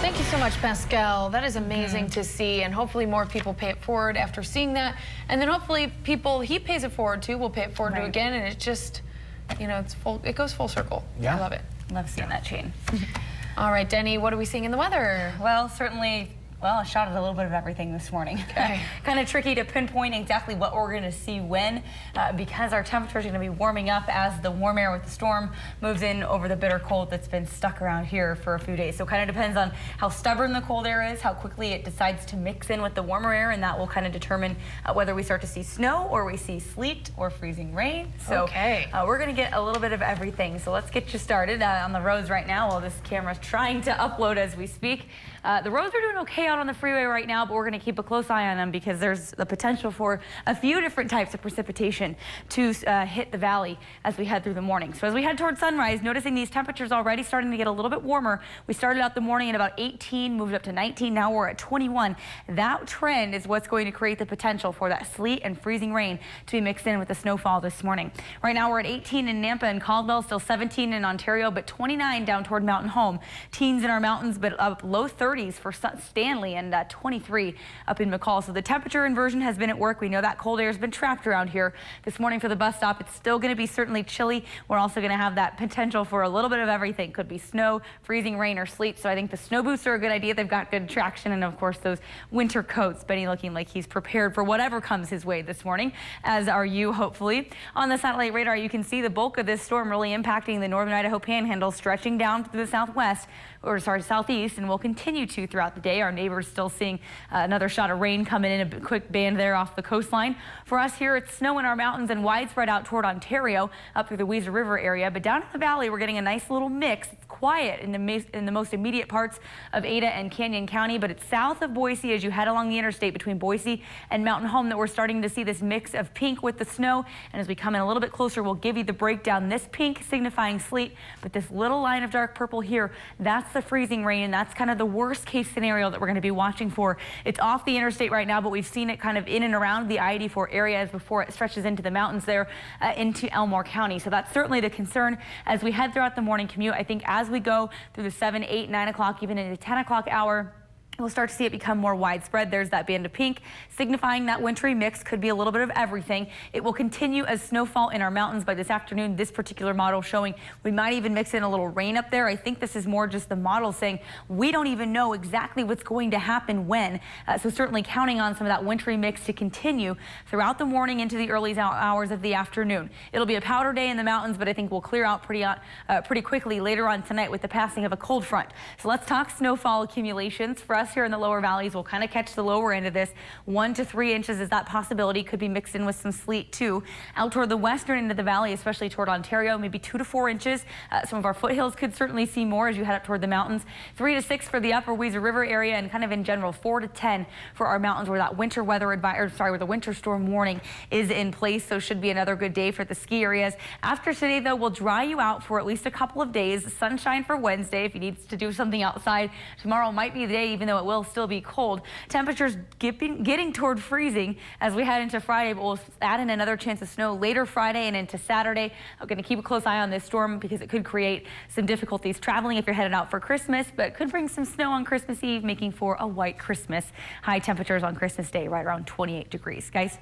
Thank you so much, Pascal. That is amazing to see, and hopefully more people pay it forward after seeing that. And then hopefully people he pays it forward to will pay it forward to again, and it just, you know, it goes full circle. Yeah. I love it. Love seeing that chain. All right, Denny, what are we seeing in the weather? Well, certainly, I shot at a little bit of everything this morning. Okay. Kind of tricky to pinpoint exactly what we're going to see when, because our temperatures are going to be warming up as the warm air with the storm moves in over the bitter cold that's been stuck around here for a few days. So it kind of depends on how stubborn the cold air is, how quickly it decides to mix in with the warmer air, and that will kind of determine whether we start to see snow or we see sleet or freezing rain. So we're going to get a little bit of everything. So let's get you started on the roads right now while this camera's trying to upload as we speak. The roads are doing okay out on the freeway right now, but we're going to keep a close eye on them because there's the potential for a few different types of precipitation to hit the valley as we head through the morning. So as we head towards sunrise, noticing these temperatures already starting to get a little bit warmer. We started out the morning at about 18, moved up to 19. Now we're at 21. That trend is what's going to create the potential for that sleet and freezing rain to be mixed in with the snowfall this morning. Right now we're at 18 in Nampa and Caldwell, still 17 in Ontario, but 29 down toward Mountain Home. Teens in our mountains, but up low 30s for Stanley and 23 up in McCall. So the temperature inversion has been at work. We know that cold air has been trapped around here. This morning for the bus stop, it's still going to be certainly chilly. We're also going to have that potential for a little bit of everything. Could be snow, freezing rain, or sleet. So I think the snow boots are a good idea. They've got good traction. And of course, those winter coats. Benny looking like he's prepared for whatever comes his way this morning, as are you, hopefully. On the satellite radar, you can see the bulk of this storm really impacting the northern Idaho panhandle, stretching down through the southeast, and will continue to throughout the day. Our neighbors still seeing another shot of rain coming in, a quick band there off the coastline. For us here, it's snow in our mountains and widespread out toward Ontario, up through the Weezer River area. But down in the valley, we're getting a nice little mix. It's quiet in the most immediate parts of Ada and Canyon County, but it's south of Boise as you head along the interstate between Boise and Mountain Home that we're starting to see this mix of pink with the snow. And as we come in a little bit closer, we'll give you the breakdown. This pink signifying sleet, but this little line of dark purple here, that's the freezing rain, and that's kind of the worst case scenario that we're going to be watching for. It's off the interstate right now, but we've seen it kind of in and around the I-84 areas before it stretches into the mountains there into Elmore County. So that's certainly the concern as we head throughout the morning commute. I think as we go through the 7, 8, 9 o'clock, even into 10 o'clock hour, we'll start to see it become more widespread. There's that band of pink signifying that wintry mix. Could be a little bit of everything. It will continue as snowfall in our mountains by this afternoon. This particular model showing we might even mix in a little rain up there. I think this is more just the model saying we don't even know exactly what's going to happen when. So certainly counting on some of that wintry mix to continue throughout the morning into the early hours of the afternoon. It'll be a powder day in the mountains, but I think we'll clear out pretty quickly later on tonight with the passing of a cold front. So let's talk snowfall accumulations. For us here in the lower valleys, we'll kind of catch the lower end of this. 1 to 3 inches is that possibility. Could be mixed in with some sleet too. Out toward the western end of the valley, especially toward Ontario, maybe 2 to 4 inches. Some of our foothills could certainly see more as you head up toward the mountains. 3 to 6 for the upper Weezer River area, and kind of in general 4 to 10 for our mountains where that winter weather where the winter storm warning is in place. So should be another good day for the ski areas. After today though, we'll dry you out for at least a couple of days. Sunshine for Wednesday if you need to do something outside. Tomorrow might be the day, even though it will still be cold. Temperatures getting toward freezing as we head into Friday, but we'll add in another chance of snow later Friday and into Saturday. I'm going to keep a close eye on this storm because it could create some difficulties traveling if you're headed out for Christmas, but could bring some snow on Christmas Eve, making for a white Christmas. High temperatures on Christmas Day right around 28 degrees. Guys.